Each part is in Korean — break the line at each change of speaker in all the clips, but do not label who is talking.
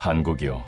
한국이요.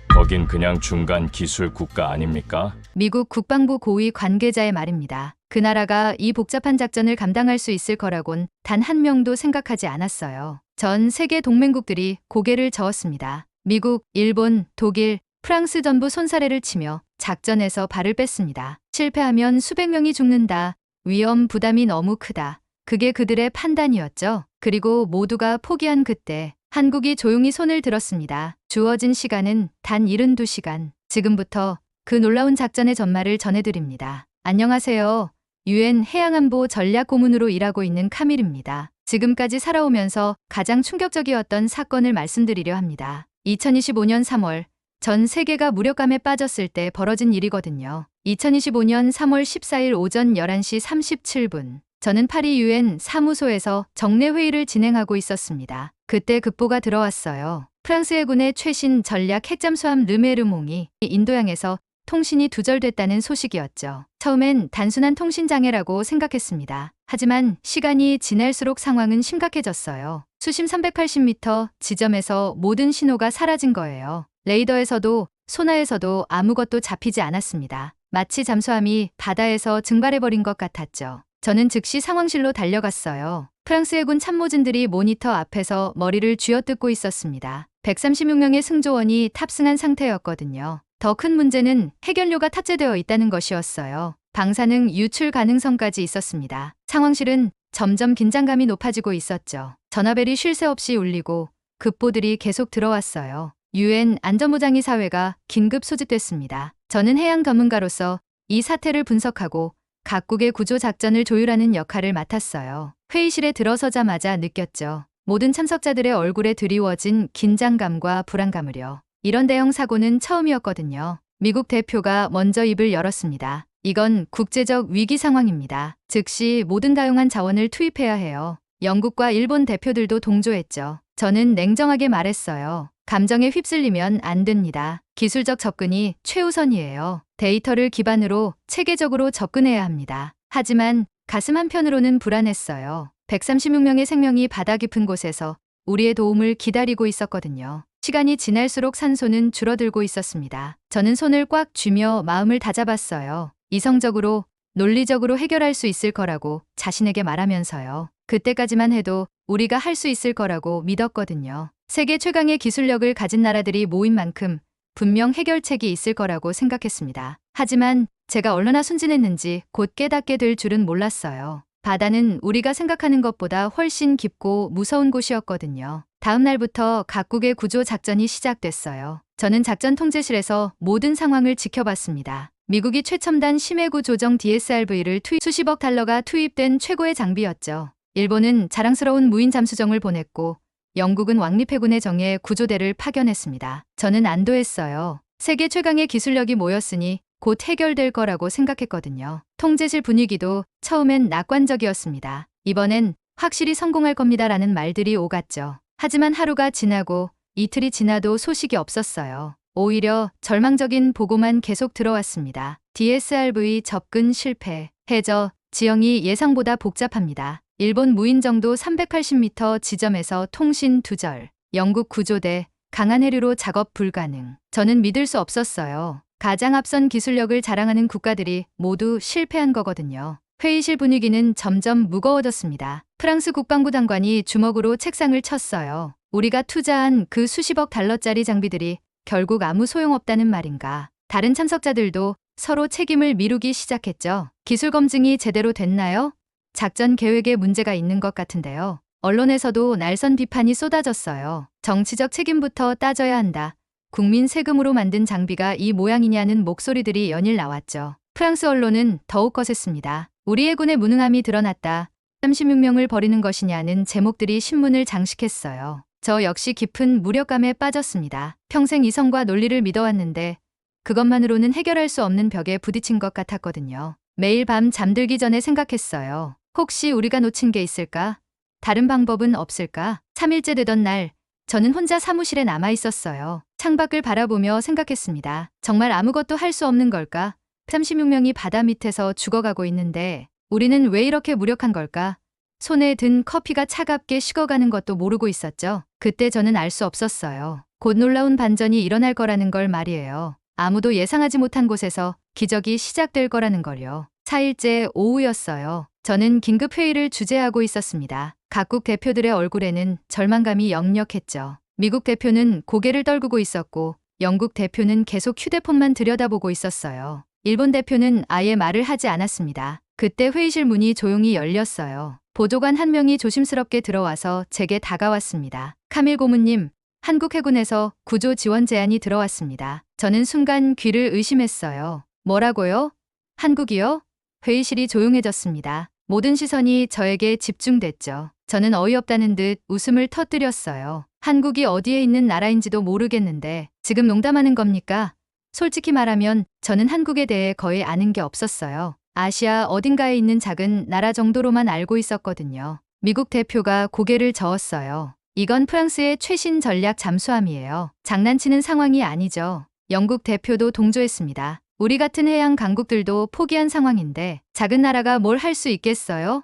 거긴 그냥 중간 기술 국가 아닙니까?
미국 국방부 고위 관계자의 말입니다. 그 나라가 이 복잡한 작전을 감당할 수 있을 거라곤 단 한 명도 생각하지 않았어요. 전 세계 동맹국들이 고개를 저었습니다. 미국, 일본, 독일, 프랑스 전부 손사래를 치며 작전에서 발을 뺐습니다. 실패하면 수백 명이 죽는다. 위험 부담이 너무 크다. 그게 그들의 판단이었죠. 그리고 모두가 포기한 그때 한국이 조용히 손을 들었습니다. 주어진 시간은 단 72시간. 지금부터 그 놀라운 작전의 전말을 전해드립니다. 안녕하세요. 유엔 해양안보 전략고문으로 일하고 있는 카밀입니다. 지금까지 살아오면서 가장 충격적이었던 사건을 말씀드리려 합니다. 2025년 3월 전 세계가 무력감에 빠졌을 때 벌어진 일이거든요. 2025년 3월 14일 오전 11시 37분. 저는 파리 유엔 사무소에서 정례회의를 진행하고 있었습니다. 그때 급보가 들어왔어요. 프랑스 해군의 최신 전략 핵잠수함 르메르몽이 인도양에서 통신이 두절됐다는 소식이었죠. 처음엔 단순한 통신장애라고 생각했습니다. 하지만 시간이 지날수록 상황은 심각해졌어요. 수심 380m 지점에서 모든 신호가 사라진 거예요. 레이더에서도 소나에서도 아무것도 잡히지 않았습니다. 마치 잠수함이 바다에서 증발해버린 것 같았죠. 저는 즉시 상황실로 달려갔어요. 프랑스 해군 참모진들이 모니터 앞에서 머리를 쥐어뜯고 있었습니다. 136명의 승조원이 탑승한 상태였거든요. 더 큰 문제는 해결료가 탑재되어 있다는 것이었어요. 방사능 유출 가능성까지 있었습니다. 상황실은 점점 긴장감이 높아지고 있었죠. 전화벨이 쉴 새 없이 울리고 급보들이 계속 들어왔어요. 유엔 안전보장위 사회가 긴급 소집됐습니다. 저는 해양 전문가로서 이 사태를 분석하고 각국의 구조 작전을 조율하는 역할을 맡았어요. 회의실에 들어서자마자 느꼈죠. 모든 참석자들의 얼굴에 드리워진 긴장감과 불안감을요. 이런 대형 사고는 처음이었거든요. 미국 대표가 먼저 입을 열었습니다. 이건 국제적 위기 상황입니다. 즉시 모든 가용한 자원을 투입해야 해요. 영국과 일본 대표들도 동조했죠. 저는 냉정하게 말했어요. 감정에 휩쓸리면 안 됩니다. 기술적 접근이 최우선이에요. 데이터를 기반으로 체계적으로 접근해야 합니다. 하지만 가슴 한편으로는 불안했어요. 136명의 생명이 바다 깊은 곳에서 우리의 도움을 기다리고 있었거든요. 시간이 지날수록 산소는 줄어들고 있었습니다. 저는 손을 꽉 쥐며 마음을 다잡았어요. 이성적으로, 논리적으로 해결할 수 있을 거라고 자신에게 말하면서요. 그때까지만 해도 우리가 할 수 있을 거라고 믿었거든요. 세계 최강의 기술력을 가진 나라들이 모인 만큼 분명 해결책이 있을 거라고 생각했습니다. 하지만 제가 얼마나 순진했는지 곧 깨닫게 될 줄은 몰랐어요. 바다는 우리가 생각하는 것보다 훨씬 깊고 무서운 곳이었거든요. 다음 날부터 각국의 구조 작전이 시작됐어요. 저는 작전 통제실에서 모든 상황을 지켜봤습니다. 미국이 최첨단 심해구 조정 DSRV를 수십억 달러가 투입된 최고의 장비였죠. 일본은 자랑스러운 무인 잠수정을 보냈고 영국은 왕립해군의 정예 구조대를 파견했습니다. 저는 안도했어요. 세계 최강의 기술력이 모였으니 곧 해결될 거라고 생각했거든요. 통제실 분위기도 처음엔 낙관적이었습니다. 이번엔 확실히 성공할 겁니다라는 말들이 오갔죠. 하지만 하루가 지나고 이틀이 지나도 소식이 없었어요. 오히려 절망적인 보고만 계속 들어왔습니다. DSRV 접근 실패. 해저 지형이 예상보다 복잡합니다. 일본 무인정도 380m 지점에서 통신 두절. 영국 구조대 강한 해류로 작업 불가능. 저는 믿을 수 없었어요. 가장 앞선 기술력을 자랑하는 국가들이 모두 실패한 거거든요. 회의실 분위기는 점점 무거워졌습니다. 프랑스 국방부 장관이 주먹으로 책상을 쳤어요. 우리가 투자한 그 수십억 달러짜리 장비들이 결국 아무 소용없다는 말인가. 다른 참석자들도 서로 책임을 미루기 시작했죠. 기술 검증이 제대로 됐나요? 작전 계획에 문제가 있는 것 같은데요. 언론에서도 날선 비판이 쏟아졌어요. 정치적 책임부터 따져야 한다. 국민 세금으로 만든 장비가 이 모양이냐는 목소리들이 연일 나왔죠. 프랑스 언론은 더욱 거셌습니다. 우리 해군의 무능함이 드러났다. 36명을 버리는 것이냐는 제목들이 신문을 장식했어요. 저 역시 깊은 무력감에 빠졌습니다. 평생 이성과 논리를 믿어왔는데 그것만으로는 해결할 수 없는 벽에 부딪힌 것 같았거든요. 매일 밤 잠들기 전에 생각했어요. 혹시 우리가 놓친 게 있을까? 다른 방법은 없을까? 3일째 되던 날 저는 혼자 사무실에 남아 있었어요. 창밖을 바라보며 생각했습니다. 정말 아무것도 할 수 없는 걸까? 36명이 바다 밑에서 죽어가고 있는데 우리는 왜 이렇게 무력한 걸까? 손에 든 커피가 차갑게 식어가는 것도 모르고 있었죠. 그때 저는 알 수 없었어요. 곧 놀라운 반전이 일어날 거라는 걸 말이에요. 아무도 예상하지 못한 곳에서 기적이 시작될 거라는 걸요. 4일째 오후였어요. 저는 긴급 회의를 주재하고 있었습니다. 각국 대표들의 얼굴에는 절망감이 역력했죠. 미국 대표는 고개를 떨구고 있었고 영국 대표는 계속 휴대폰만 들여다보고 있었어요. 일본 대표는 아예 말을 하지 않았습니다. 그때 회의실 문이 조용히 열렸어요. 보조관 한 명이 조심스럽게 들어와서 제게 다가왔습니다. 카밀 고문님, 한국 해군에서 구조 지원 제안이 들어왔습니다. 저는 순간 귀를 의심했어요. 뭐라고요? 한국이요? 회의실이 조용해졌습니다. 모든 시선이 저에게 집중됐죠. 저는 어이없다는 듯 웃음을 터뜨렸어요. 한국이 어디에 있는 나라인지도 모르겠는데 지금 농담하는 겁니까? 솔직히 말하면 저는 한국에 대해 거의 아는 게 없었어요. 아시아 어딘가에 있는 작은 나라 정도로만 알고 있었거든요. 미국 대표가 고개를 저었어요. 이건 프랑스의 최신 전략 잠수함이에요. 장난치는 상황이 아니죠. 영국 대표도 동조했습니다. 우리 같은 해양 강국들도 포기한 상황인데 작은 나라가 뭘 할 수 있겠어요?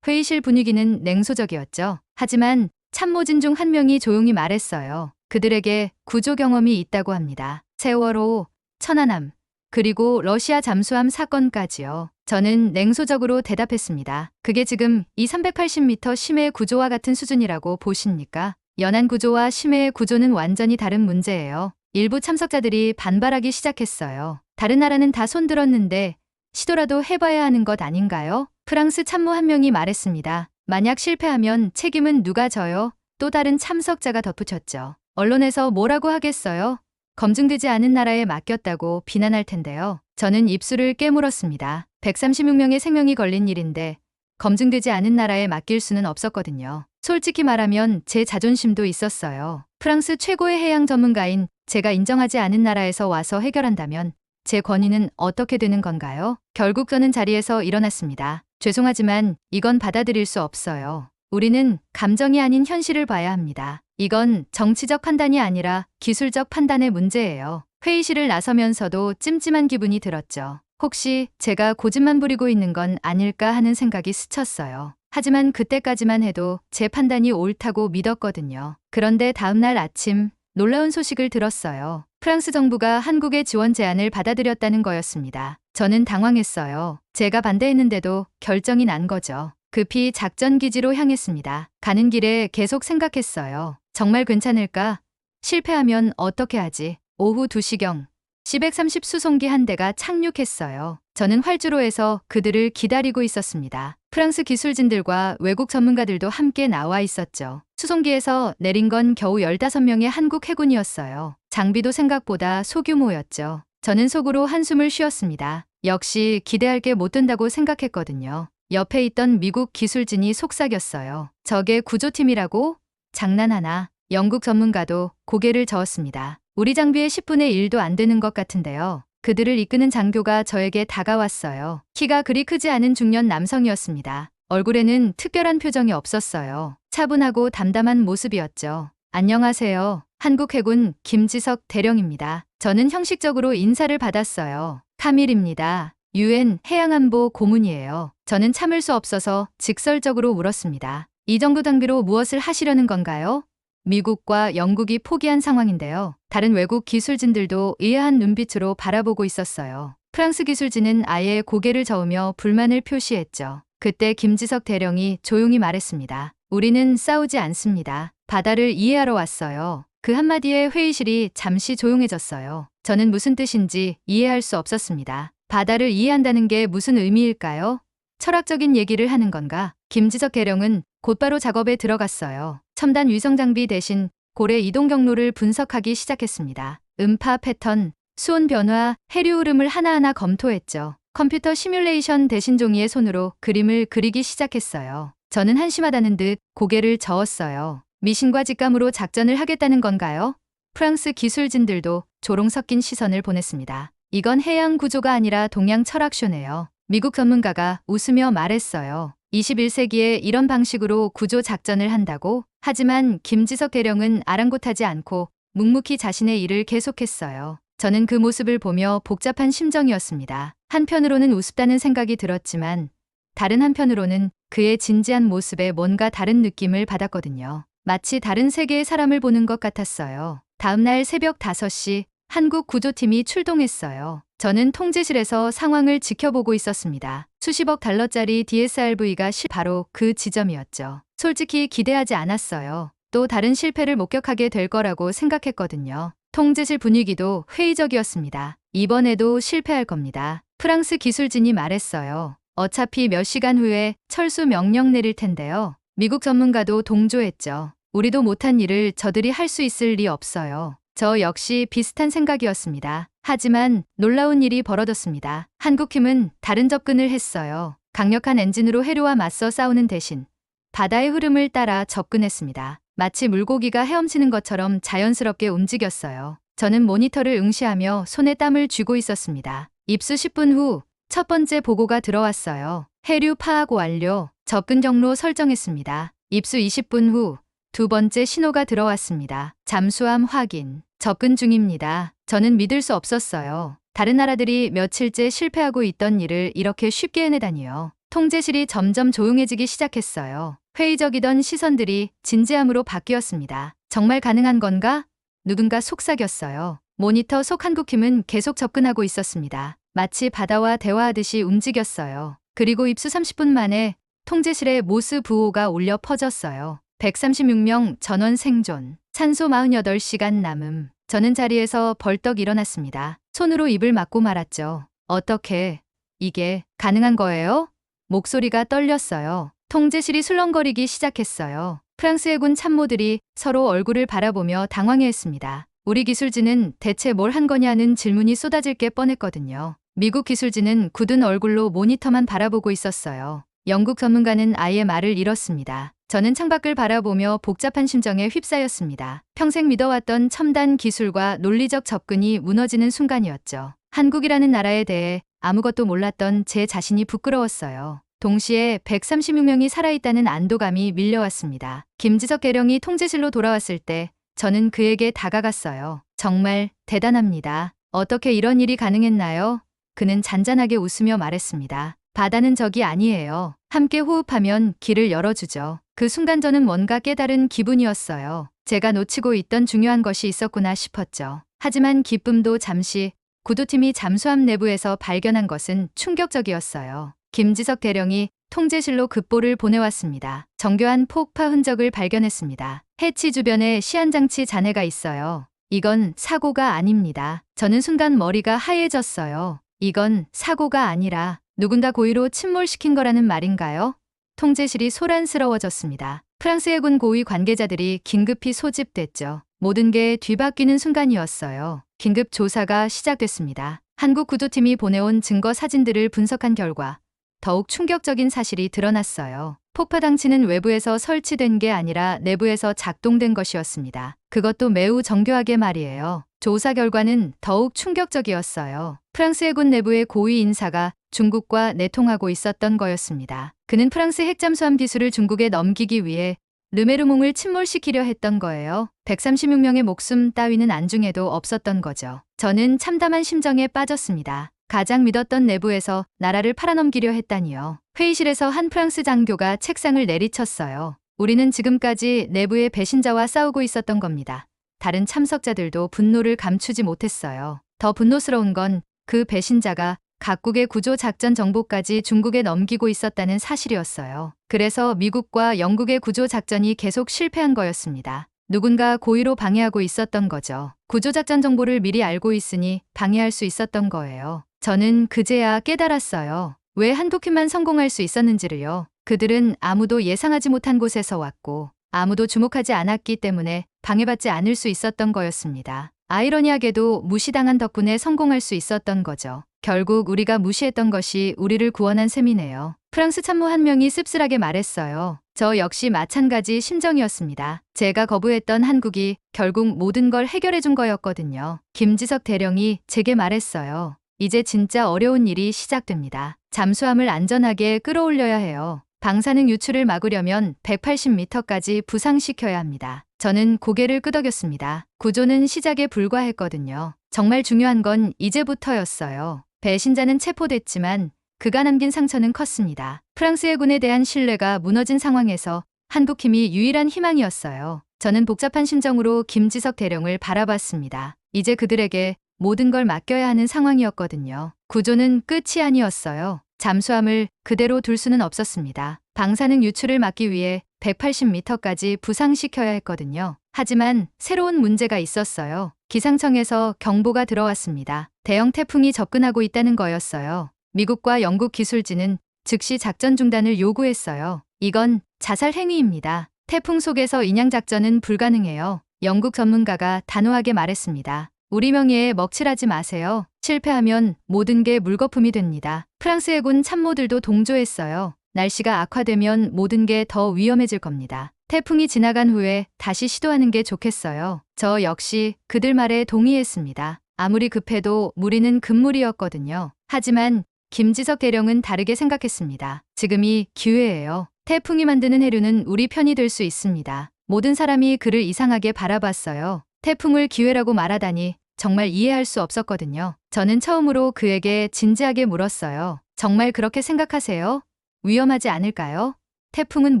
회의실 분위기는 냉소적이었죠. 하지만 참모진 중 한 명이 조용히 말했어요. 그들에게 구조 경험이 있다고 합니다. 세월호, 천안함, 그리고 러시아 잠수함 사건까지요. 저는 냉소적으로 대답했습니다. 그게 지금 이 380m 심해 구조와 같은 수준이라고 보십니까? 연안 구조와 심해 구조는 완전히 다른 문제예요. 일부 참석자들이 반발하기 시작했어요. 다른 나라는 다 손들었는데 시도라도 해봐야 하는 것 아닌가요? 프랑스 참모 한 명이 말했습니다. 만약 실패하면 책임은 누가 져요? 또 다른 참석자가 덧붙였죠. 언론에서 뭐라고 하겠어요? 검증되지 않은 나라에 맡겼다고 비난할 텐데요. 저는 입술을 깨물었습니다. 136명의 생명이 걸린 일인데 검증되지 않은 나라에 맡길 수는 없었거든요. 솔직히 말하면 제 자존심도 있었어요. 프랑스 최고의 해양 전문가인 제가 인정하지 않은 나라에서 와서 해결한다면 제 권위는 어떻게 되는 건가요? 결국 저는 자리에서 일어났습니다. 죄송하지만 이건 받아들일 수 없어요. 우리는 감정이 아닌 현실을 봐야 합니다. 이건 정치적 판단이 아니라 기술적 판단의 문제예요. 회의실을 나서면서도 찜찜한 기분이 들었죠. 혹시 제가 고집만 부리고 있는 건 아닐까 하는 생각이 스쳤어요. 하지만 그때까지만 해도 제 판단이 옳다고 믿었거든요. 그런데 다음날 아침 놀라운 소식을 들었어요. 프랑스 정부가 한국의 지원 제안을 받아들였다는 거였습니다. 저는 당황했어요. 제가 반대했는데도 결정이 난 거죠. 급히 작전 기지로 향했습니다. 가는 길에 계속 생각했어요. 정말 괜찮을까? 실패하면 어떻게 하지? 오후 2시경 C-130 수송기 한 대가 착륙했어요. 저는 활주로에서 그들을 기다리고 있었습니다. 프랑스 기술진들과 외국 전문가들도 함께 나와 있었죠. 수송기에서 내린 건 겨우 15명의 한국 해군이었어요. 장비도 생각보다 소규모였죠. 저는 속으로 한숨을 쉬었습니다. 역시 기대할 게 못 된다고 생각했거든요. 옆에 있던 미국 기술진이 속삭였어요. 저게 구조팀이라고? 장난하나? 영국 전문가도 고개를 저었습니다. 우리 장비의 10분의 1도 안 되는 것 같은데요. 그들을 이끄는 장교가 저에게 다가왔어요. 키가 그리 크지 않은 중년 남성이었습니다. 얼굴에는 특별한 표정이 없었어요. 차분하고 담담한 모습이었죠. 안녕하세요. 한국해군 김지석 대령입니다. 저는 형식적으로 인사를 받았어요. 카밀입니다. UN 해양안보 고문이에요. 저는 참을 수 없어서 직설적으로 물었습니다. 이 정도 장비로 무엇을 하시려는 건가요? 미국과 영국이 포기한 상황인데요. 다른 외국 기술진들도 의아한 눈빛으로 바라보고 있었어요. 프랑스 기술진은 아예 고개를 저으며 불만을 표시했죠. 그때 김지석 대령이 조용히 말했습니다. 우리는 싸우지 않습니다. 바다를 이해하러 왔어요. 그 한마디에 회의실이 잠시 조용해졌어요. 저는 무슨 뜻인지 이해할 수 없었습니다. 바다를 이해한다는 게 무슨 의미일까요? 철학적인 얘기를 하는 건가? 김지석 대령은 곧바로 작업에 들어갔어요. 첨단 위성 장비 대신 고래 이동 경로를 분석하기 시작했습니다. 음파 패턴, 수온 변화, 해류 흐름을 하나하나 검토했죠. 컴퓨터 시뮬레이션 대신 종이의 손으로 그림을 그리기 시작했어요. 저는 한심하다는 듯 고개를 저었어요. 미신과 직감으로 작전을 하겠다는 건가요? 프랑스 기술진들도 조롱 섞인 시선을 보냈습니다. 이건 해양 구조가 아니라 동양 철학쇼네요. 미국 전문가가 웃으며 말했어요. 21세기에 이런 방식으로 구조 작전을 한다고? 하지만 김지석 대령은 아랑곳하지 않고 묵묵히 자신의 일을 계속했어요. 저는 그 모습을 보며 복잡한 심정이었습니다. 한편으로는 우습다는 생각이 들었지만 다른 한편으로는 그의 진지한 모습에 뭔가 다른 느낌을 받았거든요. 마치 다른 세계의 사람을 보는 것 같았어요. 다음날 새벽 5시 한국 구조팀이 출동했어요. 저는 통제실에서 상황을 지켜보고 있었습니다. 수십억 달러짜리 DSRV가 바로 그 지점이었죠. 솔직히 기대하지 않았어요. 또 다른 실패를 목격하게 될 거라고 생각했거든요. 통제실 분위기도 회의적이었습니다. 이번에도 실패할 겁니다. 프랑스 기술진이 말했어요. 어차피 몇 시간 후에 철수 명령 내릴 텐데요. 미국 전문가도 동조했죠. 우리도 못한 일을 저들이 할 수 있을 리 없어요. 저 역시 비슷한 생각이었습니다. 하지만 놀라운 일이 벌어졌습니다. 한국팀은 다른 접근을 했어요. 강력한 엔진으로 해류와 맞서 싸우는 대신 바다의 흐름을 따라 접근했습니다. 마치 물고기가 헤엄치는 것처럼 자연스럽게 움직였어요. 저는 모니터를 응시하며 손에 땀을 쥐고 있었습니다. 입수 10분 후 첫 번째 보고가 들어왔어요. 해류 파악 완료, 접근 경로 설정했습니다. 입수 20분 후 두 번째 신호가 들어왔습니다. 잠수함 확인, 접근 중입니다. 저는 믿을 수 없었어요. 다른 나라들이 며칠째 실패하고 있던 일을 이렇게 쉽게 해내다니요. 통제실이 점점 조용해지기 시작했어요. 회의적이던 시선들이 진지함으로 바뀌었습니다. 정말 가능한 건가? 누군가 속삭였어요. 모니터 속 한국팀은 계속 접근하고 있었습니다. 마치 바다와 대화하듯이 움직였어요. 그리고 입수 30분 만에 통제실에 모스 부호가 울려 퍼졌어요. 136명 전원 생존, 산소 48시간 남음. 저는 자리에서 벌떡 일어났습니다. 손으로 입을 막고 말았죠. 어떻게, 이게 가능한 거예요? 목소리가 떨렸어요. 통제실이 술렁거리기 시작했어요. 프랑스 해군 참모들이 서로 얼굴을 바라보며 당황해했습니다. 우리 기술진은 대체 뭘 한 거냐는 질문이 쏟아질 게 뻔했거든요. 미국 기술진은 굳은 얼굴로 모니터만 바라보고 있었어요. 영국 전문가는 아예 말을 잃었습니다. 저는 창밖을 바라보며 복잡한 심정에 휩싸였습니다. 평생 믿어왔던 첨단 기술과 논리적 접근이 무너지는 순간이었죠. 한국이라는 나라에 대해 아무것도 몰랐던 제 자신이 부끄러웠어요. 동시에 136명이 살아있다는 안도감이 밀려왔습니다. 김지석 대령이 통제실로 돌아왔을 때 저는 그에게 다가갔어요. 정말 대단합니다. 어떻게 이런 일이 가능했나요? 그는 잔잔하게 웃으며 말했습니다. 바다는 적이 아니에요. 함께 호흡하면 길을 열어주죠. 그 순간 저는 뭔가 깨달은 기분이었어요. 제가 놓치고 있던 중요한 것이 있었구나 싶었죠. 하지만 기쁨도 잠시, 구조팀이 잠수함 내부에서 발견한 것은 충격적이었어요. 김지석 대령이 통제실로 급보를 보내왔습니다. 정교한 폭파 흔적을 발견했습니다. 해치 주변에 시한장치 잔해가 있어요. 이건 사고가 아닙니다. 저는 순간 머리가 하얘졌어요. 이건 사고가 아니라 누군가 고의로 침몰시킨 거라는 말인가요? 통제실이 소란스러워졌습니다. 프랑스 해군 고위 관계자들이 긴급히 소집됐죠. 모든 게 뒤바뀌는 순간이었어요. 긴급 조사가 시작됐습니다. 한국 구조팀이 보내온 증거 사진들을 분석한 결과 더욱 충격적인 사실이 드러났어요. 폭파 장치는 외부에서 설치된 게 아니라 내부에서 작동된 것이었습니다. 그것도 매우 정교하게 말이에요. 조사 결과는 더욱 충격적이었어요. 프랑스 해군 내부의 고위 인사가 중국과 내통하고 있었던 거였습니다. 그는 프랑스 핵잠수함 기술을 중국에 넘기기 위해 르메르몽을 침몰시키려 했던 거예요. 136명의 목숨 따위는 안중에도 없었던 거죠. 저는 참담한 심정에 빠졌습니다. 가장 믿었던 내부에서 나라를 팔아넘기려 했다니요. 회의실에서 한 프랑스 장교가 책상을 내리쳤어요. 우리는 지금까지 내부의 배신자와 싸우고 있었던 겁니다. 다른 참석자들도 분노를 감추지 못했어요. 더 분노스러운 건 그 배신자가 각국의 구조 작전 정보까지 중국에 넘기고 있었다는 사실이었어요. 그래서 미국과 영국의 구조 작전이 계속 실패한 거였습니다. 누군가 고의로 방해하고 있었던 거죠. 구조 작전 정보를 미리 알고 있으니 방해할 수 있었던 거예요. 저는 그제야 깨달았어요. 왜 한국팀만 성공할 수 있었는지를요. 그들은 아무도 예상하지 못한 곳에서 왔고 아무도 주목하지 않았기 때문에 방해받지 않을 수 있었던 거였습니다. 아이러니하게도 무시당한 덕분에 성공할 수 있었던 거죠. 결국 우리가 무시했던 것이 우리를 구원한 셈이네요. 프랑스 참모 한 명이 씁쓸하게 말했어요. 저 역시 마찬가지 심정이었습니다. 제가 거부했던 한국이 결국 모든 걸 해결해 준 거였거든요. 김지석 대령이 제게 말했어요. 이제 진짜 어려운 일이 시작됩니다. 잠수함을 안전하게 끌어올려야 해요. 방사능 유출을 막으려면 180m까지 부상시켜야 합니다. 저는 고개를 끄덕였습니다. 구조는 시작에 불과했거든요. 정말 중요한 건 이제부터였어요. 배신자는 체포됐지만 그가 남긴 상처는 컸습니다. 프랑스 해군에 대한 신뢰가 무너진 상황에서 한국팀이 유일한 희망이었어요. 저는 복잡한 심정으로 김지석 대령을 바라봤습니다. 이제 그들에게 모든 걸 맡겨야 하는 상황이었거든요. 구조는 끝이 아니었어요. 잠수함을 그대로 둘 수는 없었습니다. 방사능 유출을 막기 위해 180m까지 부상시켜야 했거든요. 하지만 새로운 문제가 있었어요. 기상청에서 경보가 들어왔습니다. 대형 태풍이 접근하고 있다는 거였어요. 미국과 영국 기술진은 즉시 작전 중단을 요구했어요. 이건 자살 행위입니다. 태풍 속에서 인양 작전은 불가능해요. 영국 전문가가 단호하게 말했습니다. 우리 명예에 먹칠하지 마세요. 실패하면 모든 게 물거품이 됩니다. 프랑스 해군 참모들도 동조했어요. 날씨가 악화되면 모든 게 더 위험해질 겁니다. 태풍이 지나간 후에 다시 시도하는 게 좋겠어요. 저 역시 그들 말에 동의했습니다. 아무리 급해도 무리는 금물이었거든요. 하지만 김지석 대령은 다르게 생각했습니다. 지금이 기회예요. 태풍이 만드는 해류는 우리 편이 될 수 있습니다. 모든 사람이 그를 이상하게 바라봤어요. 태풍을 기회라고 말하다니 정말 이해할 수 없었거든요. 저는 처음으로 그에게 진지하게 물었어요. 정말 그렇게 생각하세요? 위험하지 않을까요? 태풍은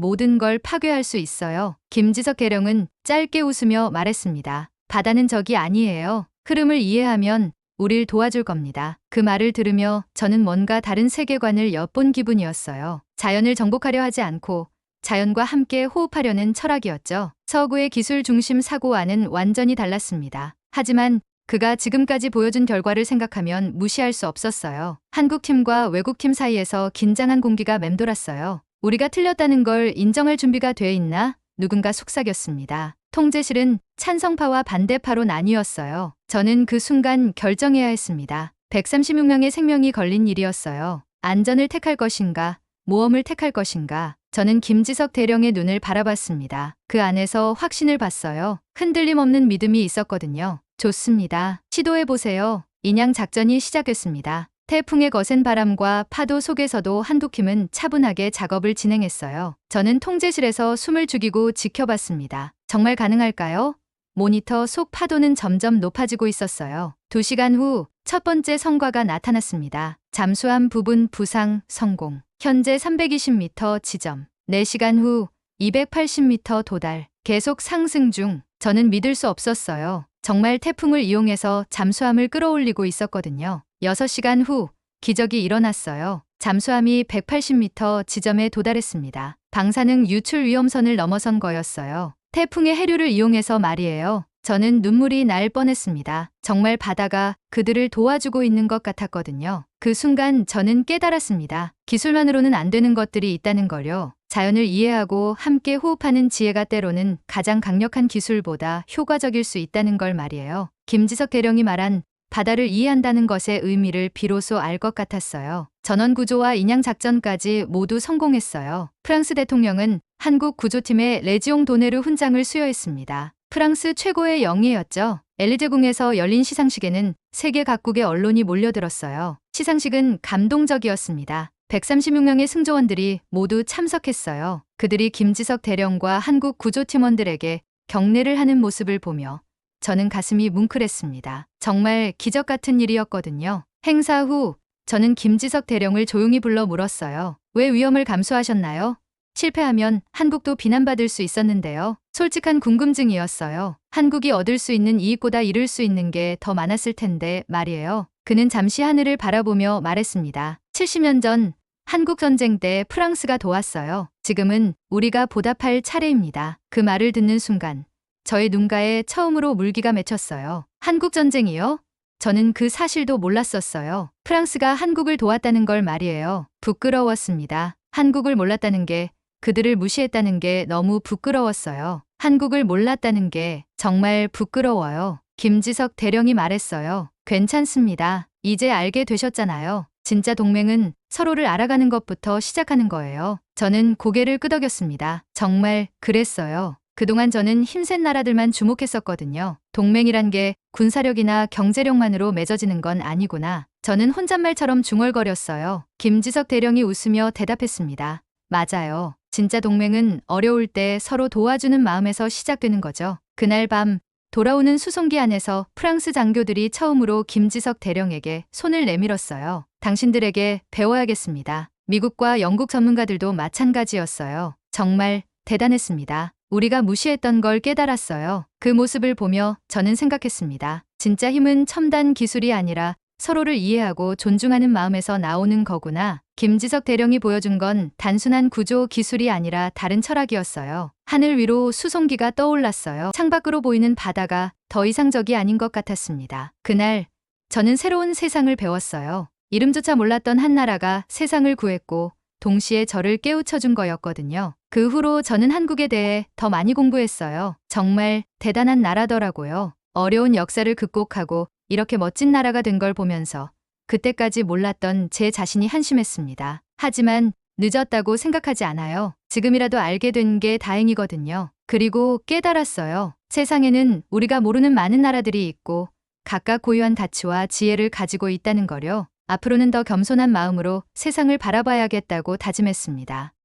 모든 걸 파괴할 수 있어요. 김지석 대령은 짧게 웃으며 말했습니다. 바다는 적이 아니에요. 흐름을 이해하면 우릴 도와줄 겁니다. 그 말을 들으며 저는 뭔가 다른 세계관을 엿본 기분이었어요. 자연을 정복하려 하지 않고 자연과 함께 호흡하려는 철학이었죠. 서구의 기술 중심 사고와는 완전히 달랐습니다. 하지만 그가 지금까지 보여준 결과를 생각하면 무시할 수 없었어요. 한국팀과 외국팀 사이에서 긴장한 공기가 맴돌았어요. 우리가 틀렸다는 걸 인정할 준비가 돼 있나? 누군가 속삭였습니다. 통제실은 찬성파와 반대파로 나뉘었어요. 저는 그 순간 결정해야 했습니다. 136명의 생명이 걸린 일이었어요. 안전을 택할 것인가, 모험을 택할 것인가. 저는 김지석 대령의 눈을 바라봤습니다. 그 안에서 확신을 봤어요. 흔들림 없는 믿음이 있었거든요. 좋습니다. 시도해보세요. 인양 작전이 시작했습니다. 태풍의 거센 바람과 파도 속에서도 한국팀은 차분하게 작업을 진행했어요. 저는 통제실에서 숨을 죽이고 지켜봤습니다. 정말 가능할까요? 모니터 속 파도는 점점 높아지고 있었어요. 2시간 후 첫 번째 성과가 나타났습니다. 잠수함 부분 부상 성공. 현재 320m 지점. 4시간 후 280m 도달. 계속 상승 중. 저는 믿을 수 없었어요. 정말 태풍을 이용해서 잠수함을 끌어올리고 있었거든요. 6시간 후 기적이 일어났어요. 잠수함이 180m 지점에 도달했습니다. 방사능 유출 위험선을 넘어선 거였어요. 태풍의 해류를 이용해서 말이에요. 저는 눈물이 날 뻔했습니다. 정말 바다가 그들을 도와주고 있는 것 같았거든요. 그 순간 저는 깨달았습니다. 기술만으로는 안 되는 것들이 있다는 걸요. 자연을 이해하고 함께 호흡하는 지혜가 때로는 가장 강력한 기술보다 효과적일 수 있다는 걸 말이에요. 김지석 대령이 말한 바다를 이해한다는 것의 의미를 비로소 알 것 같았어요. 전원 구조와 인양 작전까지 모두 성공했어요. 프랑스 대통령은 한국 구조팀의 레지옹 도네르 훈장을 수여했습니다. 프랑스 최고의 영예였죠. 엘리제궁에서 열린 시상식에는 세계 각국의 언론이 몰려들었어요. 시상식은 감동적이었습니다. 136명의 승조원들이 모두 참석했어요. 그들이 김지석 대령과 한국 구조팀원들에게 경례를 하는 모습을 보며 저는 가슴이 뭉클했습니다. 정말 기적 같은 일이었거든요. 행사 후 저는 김지석 대령을 조용히 불러 물었어요. 왜 위험을 감수하셨나요? 실패하면 한국도 비난받을 수 있었는데요. 솔직한 궁금증이었어요. 한국이 얻을 수 있는 이익보다 잃을 수 있는 게 더 많았을 텐데 말이에요. 그는 잠시 하늘을 바라보며 말했습니다. 70년 전 한국전쟁 때 프랑스가 도왔어요. 지금은 우리가 보답할 차례입니다. 그 말을 듣는 순간 저의 눈가에 처음으로 물기가 맺혔어요. 한국전쟁이요? 저는 그 사실도 몰랐었어요. 프랑스가 한국을 도왔다는 걸 말이에요. 부끄러웠습니다. 한국을 몰랐다는 게, 그들을 무시했다는 게 너무 부끄러웠어요. 한국을 몰랐다는 게 정말 부끄러워요. 김지석 대령이 말했어요. 괜찮습니다. 이제 알게 되셨잖아요. 진짜 동맹은 서로를 알아가는 것부터 시작하는 거예요. 저는 고개를 끄덕였습니다. 정말 그랬어요. 그동안 저는 힘센 나라들만 주목했었거든요. 동맹이란 게 군사력이나 경제력만으로 맺어지는 건 아니구나. 저는 혼잣말처럼 중얼거렸어요. 김지석 대령이 웃으며 대답했습니다. 맞아요. 진짜 동맹은 어려울 때 서로 도와주는 마음에서 시작되는 거죠. 그날 밤 돌아오는 수송기 안에서 프랑스 장교들이 처음으로 김지석 대령에게 손을 내밀었어요. 당신들에게 배워야겠습니다. 미국과 영국 전문가들도 마찬가지였어요. 정말 대단했습니다. 우리가 무시했던 걸 깨달았어요. 그 모습을 보며 저는 생각했습니다. 진짜 힘은 첨단 기술이 아니라 서로를 이해하고 존중하는 마음에서 나오는 거구나. 김지석 대령이 보여준 건 단순한 구조 기술이 아니라 다른 철학이었어요. 하늘 위로 수송기가 떠올랐어요. 창밖으로 보이는 바다가 더 이상적이 아닌 것 같았습니다. 그날 저는 새로운 세상을 배웠어요. 이름조차 몰랐던 한 나라가 세상을 구했고 동시에 저를 깨우쳐준 거였거든요. 그 후로 저는 한국에 대해 더 많이 공부했어요. 정말 대단한 나라더라고요. 어려운 역사를 극복하고 이렇게 멋진 나라가 된 걸 보면서 그때까지 몰랐던 제 자신이 한심했습니다. 하지만 늦었다고 생각하지 않아요. 지금이라도 알게 된 게 다행이거든요. 그리고 깨달았어요. 세상에는 우리가 모르는 많은 나라들이 있고 각각 고유한 가치와 지혜를 가지고 있다는 거요. 앞으로는 더 겸손한 마음으로 세상을 바라봐야겠다고 다짐했습니다.